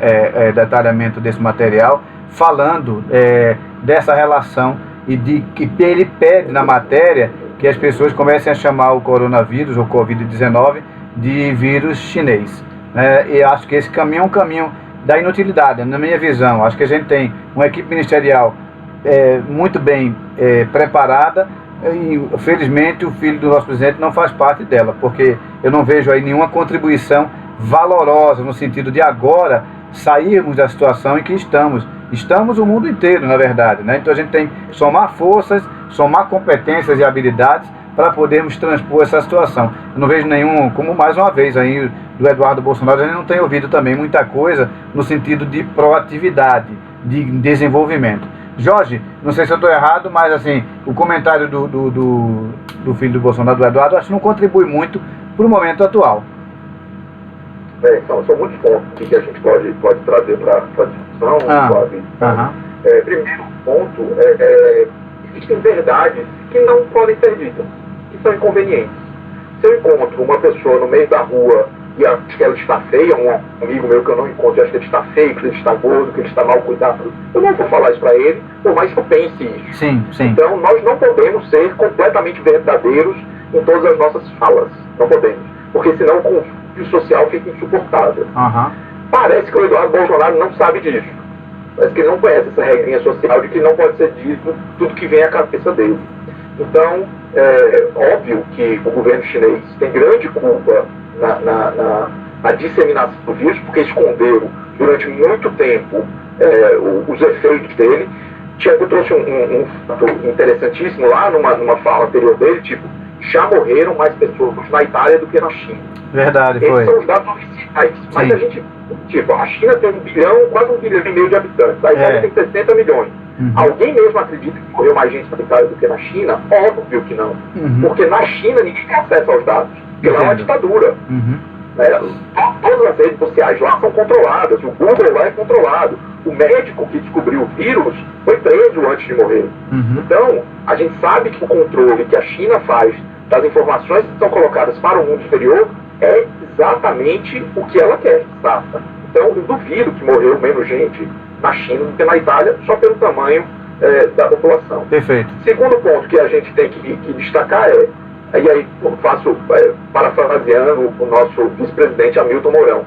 detalhamento desse material, falando dessa relação e de que ele pede na matéria que as pessoas comecem a chamar o coronavírus, ou Covid-19, de vírus chinês. E acho que esse caminho é um caminho da inutilidade, na minha visão. Acho que a gente tem uma equipe ministerial muito bem preparada, e felizmente o filho do nosso presidente não faz parte dela, porque eu não vejo aí nenhuma contribuição valorosa no sentido de agora sairmos da situação em que estamos o mundo inteiro, na verdade, né? Então a gente tem que somar forças, somar competências e habilidades para podermos transpor essa situação. Eu não vejo nenhum, como mais uma vez aí do Eduardo Bolsonaro, a gente não tem ouvido também muita coisa no sentido de proatividade, de desenvolvimento. Jorge, não sei se eu estou errado, mas assim, o comentário do filho do Bolsonaro, do Eduardo, acho que não contribui muito para o momento atual. São muitos pontos que a gente pode trazer para a discussão. Primeiro ponto, existem verdades que não podem ser ditas, que são inconvenientes. Se eu encontro uma pessoa no meio da rua e acho que ela está feia, um amigo meu que eu não encontro, e acho que ele está feio, que ele está gordo, que ele está mal cuidado, eu não vou falar isso para ele, por mais que eu pense isso. Sim. Então, nós não podemos ser completamente verdadeiros em todas as nossas falas. Não podemos. Porque senão o conflito social fica insuportável. Parece que o Eduardo Bolsonaro não sabe disso. Parece que ele não conhece essa regrinha social de que não pode ser dito tudo que vem à cabeça dele. Então, é óbvio que o governo chinês tem grande culpa na disseminação do vírus, porque escondeu durante muito tempo os efeitos dele. Tiago trouxe um fato interessantíssimo lá numa fala anterior dele, tipo, já morreram mais pessoas na Itália do que na China. Verdade, Esses foi. são os dados oficiais. Mas a gente, a China tem 1 bilhão, quase 1,5 bilhão de habitantes. A Itália tem 60 milhões. Alguém mesmo acredita que morreu mais gente na Itália do que na China? Óbvio que não. Porque na China ninguém tem acesso aos dados. Porque lá é uma ditadura. Todas as redes sociais lá são controladas. O Google lá é controlado. O médico que descobriu o vírus foi preso antes de morrer. Então, a gente sabe que o controle que a China faz das informações que são colocadas para o mundo exterior é exatamente o que ela quer, tá? Então, eu duvido que morreu menos gente na China do que na Itália, só pelo tamanho da população. Perfeito. Segundo ponto que a gente tem que destacar e aí eu faço parafraseando o nosso vice-presidente Hamilton Mourão.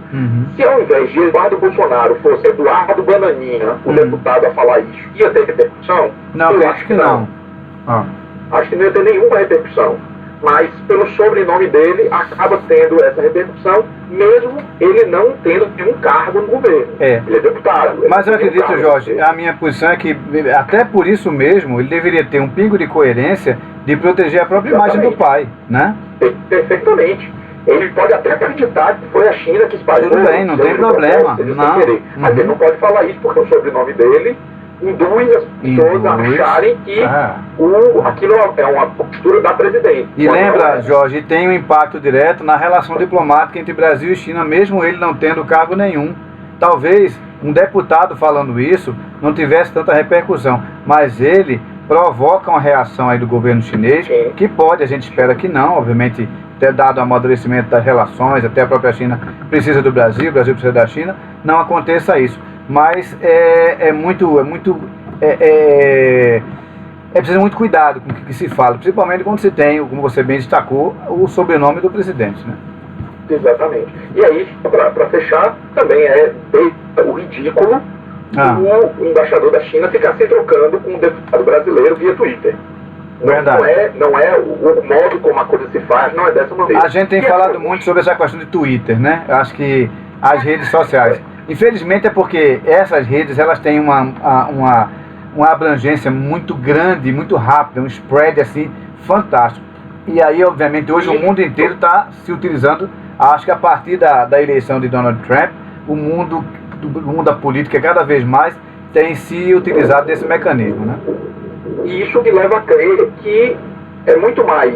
Se ao invés de Eduardo Bolsonaro fosse Eduardo Bananinha, o deputado a falar isso, ia ter repercussão? Não, eu acho que não. Acho que não ia ter nenhuma repercussão. Mas pelo sobrenome dele acaba tendo essa repercussão, mesmo ele não tendo nenhum cargo no governo. Ele é deputado. Mas eu acredito, Jorge, a minha posição é que até por isso mesmo ele deveria ter um pingo de coerência de proteger a própria imagem do pai, né? Perfeitamente. Ele pode até acreditar que foi a China que espalhou. Tudo bem, não tem problema. Mas ele não pode falar isso porque o sobrenome dele induz as pessoas a acharem que aquilo é uma postura da presidente. E lembra, Jorge, tem um impacto direto na relação diplomática entre Brasil e China, mesmo ele não tendo cargo nenhum. Talvez um deputado falando isso não tivesse tanta repercussão, mas ele provoca uma reação aí do governo chinês, que pode, a gente espera que não, obviamente, ter dado o amadurecimento das relações, até a própria China precisa do Brasil, o Brasil precisa da China, não aconteça isso. Mas é preciso muito cuidado com o que se fala, principalmente quando se tem, como você bem destacou, o sobrenome do presidente, né? Exatamente. E aí, para fechar, também é o ridículo o embaixador da China ficar se trocando com um deputado brasileiro via Twitter. Não é o modo como a coisa se faz, não é dessa maneira. A gente tem falado muito sobre essa questão de Twitter, né? Eu acho que as redes sociais. Infelizmente é porque essas redes, elas têm uma abrangência muito grande, muito rápida, um spread assim fantástico. E aí, obviamente, hoje o mundo inteiro está se utilizando. Acho que a partir da eleição de Donald Trump, o mundo da política cada vez mais tem se utilizado desse mecanismo, né? E isso me leva a crer que é muito mais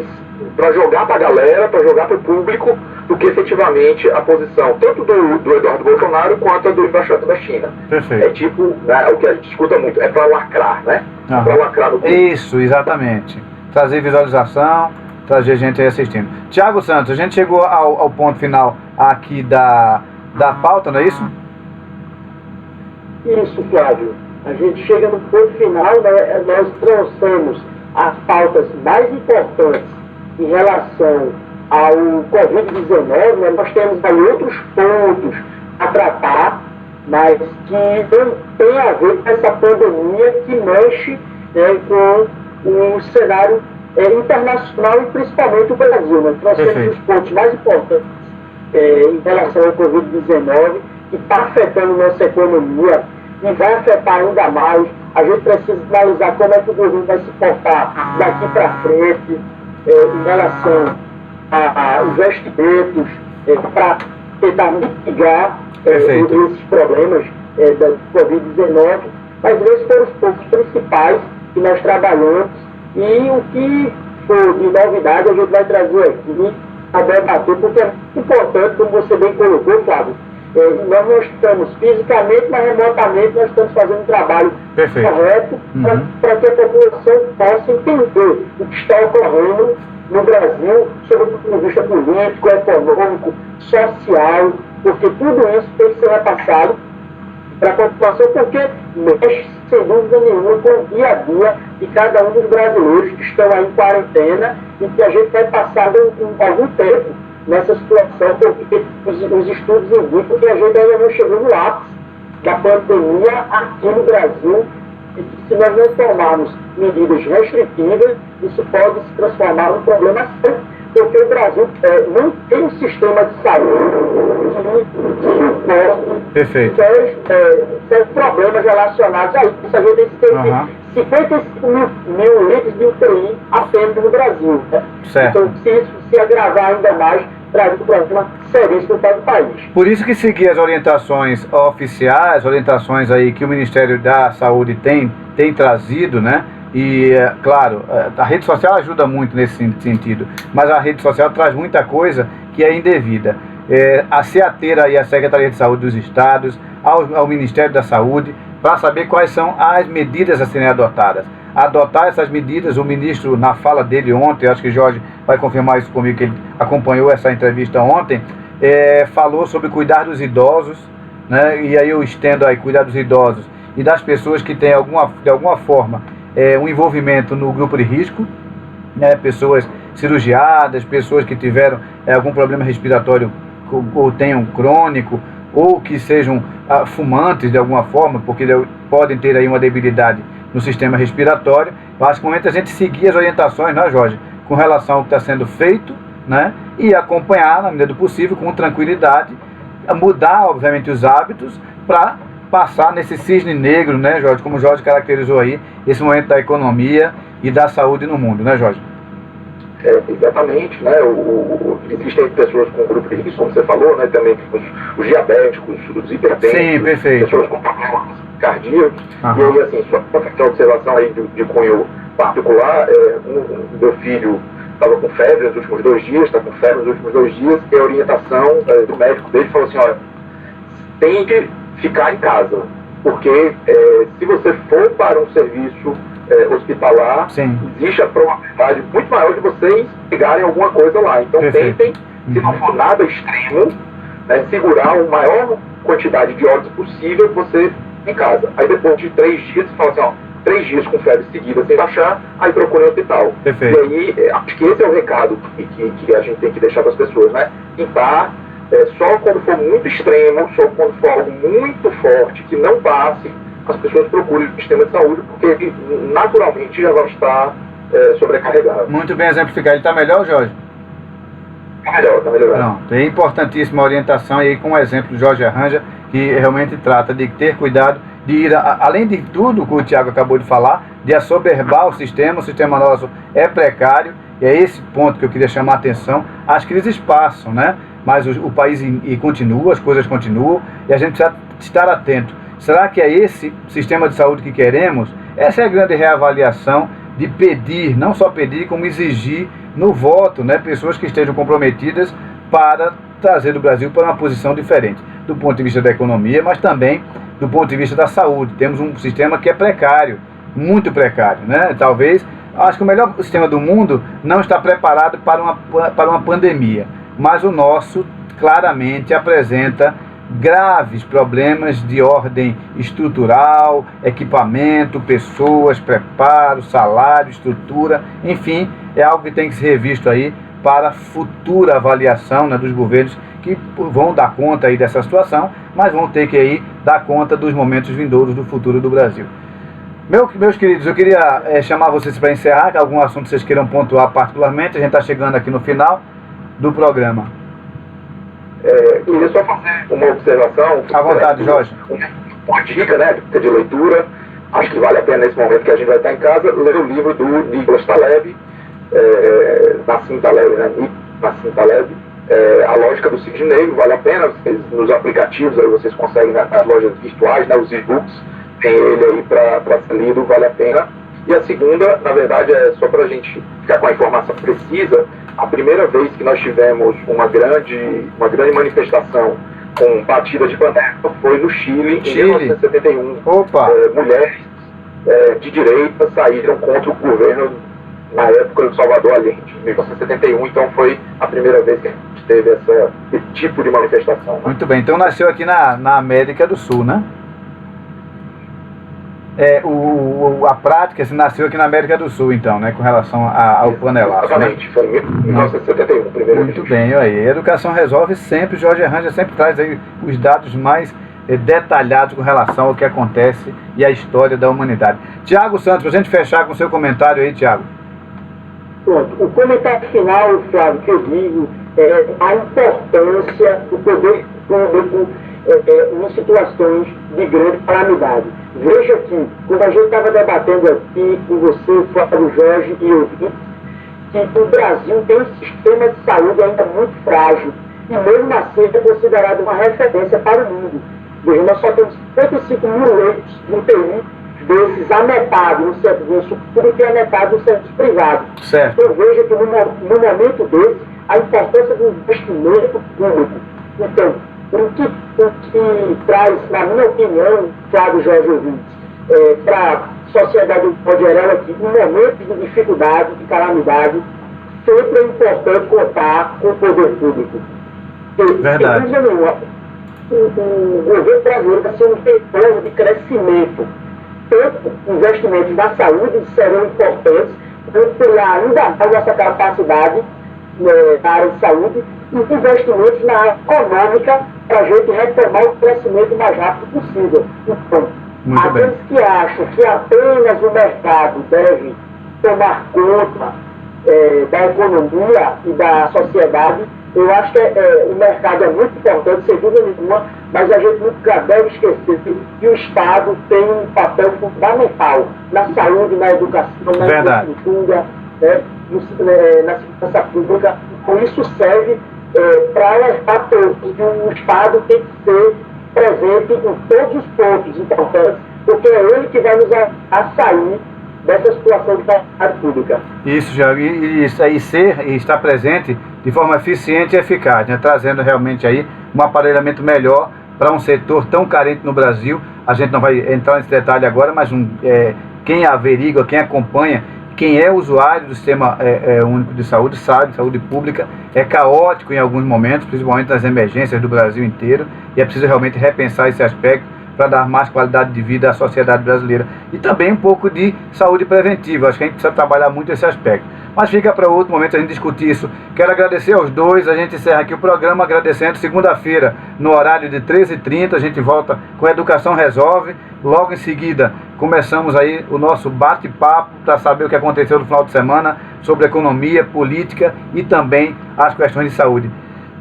para jogar para a galera, para jogar para o público, do que efetivamente a posição tanto do Eduardo Bolsonaro quanto a do embaixador da China. Perfeito. É tipo, né, o que a gente escuta muito, é para lacrar, né? Para lacrar no público. Isso, exatamente. Trazer visualização, trazer gente aí assistindo. Tiago Santos, a gente chegou ao ponto final aqui da pauta, não é isso? Isso, Flávio. A gente chega no ponto final, né? Nós trouxemos as pautas mais importantes em relação ao Covid-19, né? Nós temos aí outros pontos a tratar, mas que não tem a ver com essa pandemia que mexe, né, com o cenário internacional e principalmente o Brasil. Né? Nós temos os pontos mais importantes em relação ao Covid-19, que está afetando nossa economia e vai afetar ainda mais. A gente precisa analisar como é que o governo vai se portar daqui para frente em relação a investimentos para tentar mitigar esses problemas da Covid-19. Mas esses foram os pontos principais que nós trabalhamos e o que for de novidade a gente vai trazer aqui a debater, porque é muito importante, como você bem colocou, Flávio. Nós não estamos fisicamente, mas remotamente nós estamos fazendo um trabalho correto para que a população possa entender o que está ocorrendo no Brasil, sob o ponto de vista político, econômico, social, porque tudo isso tem que ser repassado para a população, porque mexe, sem dúvida nenhuma, com o dia a dia de cada um dos brasileiros que estão aí em quarentena e que a gente vai passar algum tempo nessa situação, porque os estudos indicam que a gente ainda não chegou no ápice da pandemia aqui no Brasil e que se nós não tomarmos medidas restritivas, isso pode se transformar num problema sério, porque o Brasil não tem um sistema de saúde que suporte problemas relacionados a isso. A gente tem 55 mil leitos de UTI apenas no Brasil. Né? Então, se isso se agravar ainda mais, traz um problema seríssimo para o país. Por isso que seguir as orientações oficiais, orientações aí que o Ministério da Saúde tem trazido, né? E, claro, a rede social ajuda muito nesse sentido, mas a rede social traz muita coisa que é indevida. A se ater aí à Secretaria de Saúde dos Estados, ao Ministério da Saúde, para saber quais são as medidas a serem adotadas. Adotar essas medidas, o ministro, na fala dele ontem, acho que Jorge vai confirmar isso comigo, que ele acompanhou essa entrevista ontem, falou sobre cuidar dos idosos, né? E aí eu estendo aí, cuidar dos idosos e das pessoas que têm de alguma forma um envolvimento no grupo de risco, né? Pessoas cirurgiadas, pessoas que tiveram algum problema respiratório ou tenham crônico, ou que sejam fumantes de alguma forma, porque podem ter aí uma debilidade no sistema respiratório. Eu acho que é momento a gente seguir as orientações, né, Jorge, com relação ao que está sendo feito, né, e acompanhar, na medida do possível, com tranquilidade, mudar, obviamente, os hábitos para passar nesse cisne negro, né, Jorge, como o Jorge caracterizou aí, esse momento da economia e da saúde no mundo, né, Jorge? Exatamente, né? Existem pessoas com grupo de risco, como você falou, né? Também os diabéticos, os hipertensos, sim, perfeito. Pessoas com problemas cardíacos. E aí, assim, só para fazer uma observação aí de cunho particular, meu filho estava com febre nos últimos 2 dias, está com febre nos últimos 2 dias, e a orientação do médico dele falou assim, olha, tem que ficar em casa, porque se você for para um serviço hospitalar, sim, existe a probabilidade muito maior de vocês pegarem alguma coisa lá. Então tentem, se não for nada extremo, né, segurar a maior quantidade de horas possível você em casa. Aí depois de 3 dias, você fala assim, ó, 3 dias com febre seguida sem baixar, aí procure o hospital. Perfeito. E aí, acho que esse é o recado que a gente tem que deixar para as pessoas, né? Tentar, só quando for muito extremo, só quando for algo muito forte, que não passe, as pessoas procurem o sistema de saúde, porque ele naturalmente já vai estar sobrecarregado. Muito bem exemplificado. Ele está melhor, Jorge? Está melhor, está melhorando. Pronto. É importantíssima a orientação aí com o exemplo do Jorge Arranja, que realmente trata de ter cuidado, de ir, além de tudo que o Tiago acabou de falar, de assoberbar o sistema nosso é precário, e é esse ponto que eu queria chamar a atenção. As crises passam, né? Mas o país continua, as coisas continuam, e a gente precisa estar atento. Será que é esse sistema de saúde que queremos? Essa é a grande reavaliação de pedir, não só pedir, como exigir no voto, né? Pessoas que estejam comprometidas para trazer o Brasil para uma posição diferente, do ponto de vista da economia, mas também do ponto de vista da saúde. Temos um sistema que é precário, muito precário, né? Talvez, acho que o melhor sistema do mundo não está preparado para uma pandemia, mas o nosso claramente apresenta graves problemas de ordem estrutural, equipamento, pessoas, preparo, salário, estrutura, enfim, é algo que tem que ser revisto aí para futura avaliação, né, dos governos que vão dar conta aí dessa situação, mas vão ter que aí dar conta dos momentos vindouros do futuro do Brasil. Meus queridos, eu queria chamar vocês para encerrar, algum assunto que vocês queiram pontuar particularmente. A gente está chegando aqui no final do programa. Queria só fazer uma observação. À vontade, Jorge. Uma dica, né, de leitura. Acho que vale a pena, nesse momento que a gente vai estar em casa, ler o livro do Nicholas Taleb, Nassim Taleb, né? Nassim Taleb, A Lógica do Cisne Negro. Vale a pena, nos aplicativos aí vocês conseguem, nas lojas virtuais, né, os e-books, tem ele aí para ser lido, vale a pena. E a segunda, na verdade, é só para a gente ficar com a informação precisa. A primeira vez que nós tivemos uma grande manifestação com batida de bandeira foi no Chile, em 1971. Opa! Mulheres de direita saíram contra o governo, na época, do Salvador Allende, em 1971. Então foi a primeira vez que a gente teve esse tipo de manifestação. Né? Muito bem, então nasceu aqui na América do Sul, né? A prática se nasceu aqui na América do Sul, então, né, com relação ao panelaço. Exatamente, né? Foi em 1971, primeiro. Muito bem, aí. Educação Resolve sempre, Jorge Arranja sempre traz aí os dados mais detalhados com relação ao que acontece e a história da humanidade. Tiago Santos, para a gente fechar com o seu comentário aí, Tiago. Pronto, o comentário final, Flávio, que eu digo é a importância do poder público em situações de grande calamidade. Veja que, quando a gente estava debatendo aqui com você, Flávio, Jorge e eu, que o Brasil tem um sistema de saúde ainda muito frágil e mesmo assim é considerado uma referência para o mundo. Veja, nós só temos 55 mil leitos de UTI, desses a metade no serviço público e a metade no serviço privado. Certo. Então veja que no momento desse, a importância do investimento público. Então, o que traz, na minha opinião, Flávio, Jorge ouvintes, para a sociedade de modo geral aqui, em momentos de dificuldade, de calamidade, sempre é importante contar com o poder público. Verdade. Sem dúvida nenhuma, o governo brasileiro vai ser um vetor de crescimento. Tanto investimentos na saúde serão importantes para ampliar ainda mais nossa capacidade na área de saúde e investimentos na área econômica para a gente retomar o crescimento o mais rápido possível. Então, aqueles que acham que apenas o mercado deve tomar conta da economia e da sociedade, eu acho que o mercado é muito importante, sem dúvida nenhuma, mas a gente nunca deve esquecer que o Estado tem um papel fundamental na saúde, na educação, na infraestrutura, na segurança pública. Por isso serve para alertar todos que o Estado tem que ser presente em todos os pontos importantes porque é ele que vai nos a sair dessa situação de calamidade pública. Isso, já, e estar presente de forma eficiente e eficaz, né? Trazendo realmente aí um aparelhamento melhor para um setor tão carente no Brasil. A gente não vai entrar nesse detalhe agora, mas quem averigua, quem acompanha, quem é usuário do Sistema Único de Saúde, sabe, saúde pública é caótico em alguns momentos, principalmente nas emergências do Brasil inteiro, e é preciso realmente repensar esse aspecto para dar mais qualidade de vida à sociedade brasileira. E também um pouco de saúde preventiva, acho que a gente precisa trabalhar muito esse aspecto. Mas fica para outro momento a gente discutir isso. Quero agradecer aos dois, a gente encerra aqui o programa agradecendo. Segunda-feira, no horário de 13h30, a gente volta com Educação Resolve. Logo em seguida, começamos aí o nosso bate-papo para saber o que aconteceu no final de semana sobre economia, política e também as questões de saúde.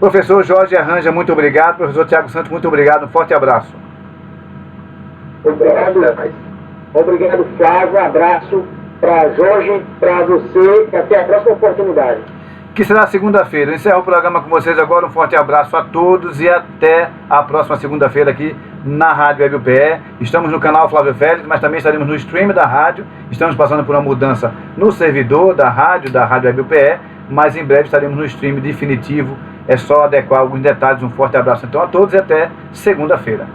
Professor Jorge Arranja, muito obrigado. Professor Tiago Santos, muito obrigado. Um forte abraço. Obrigado, Flávio. Um abraço para Jorge, para você e até a próxima oportunidade. Que será segunda-feira. Eu encerro o programa com vocês agora. Um forte abraço a todos e até a próxima segunda-feira aqui na Rádio Web UPE. Estamos no canal Flávio Félix, mas também estaremos no stream da rádio. Estamos passando por uma mudança no servidor da Rádio Web UPE, mas em breve estaremos no stream definitivo. É só adequar alguns detalhes. Um forte abraço então a todos e até segunda-feira.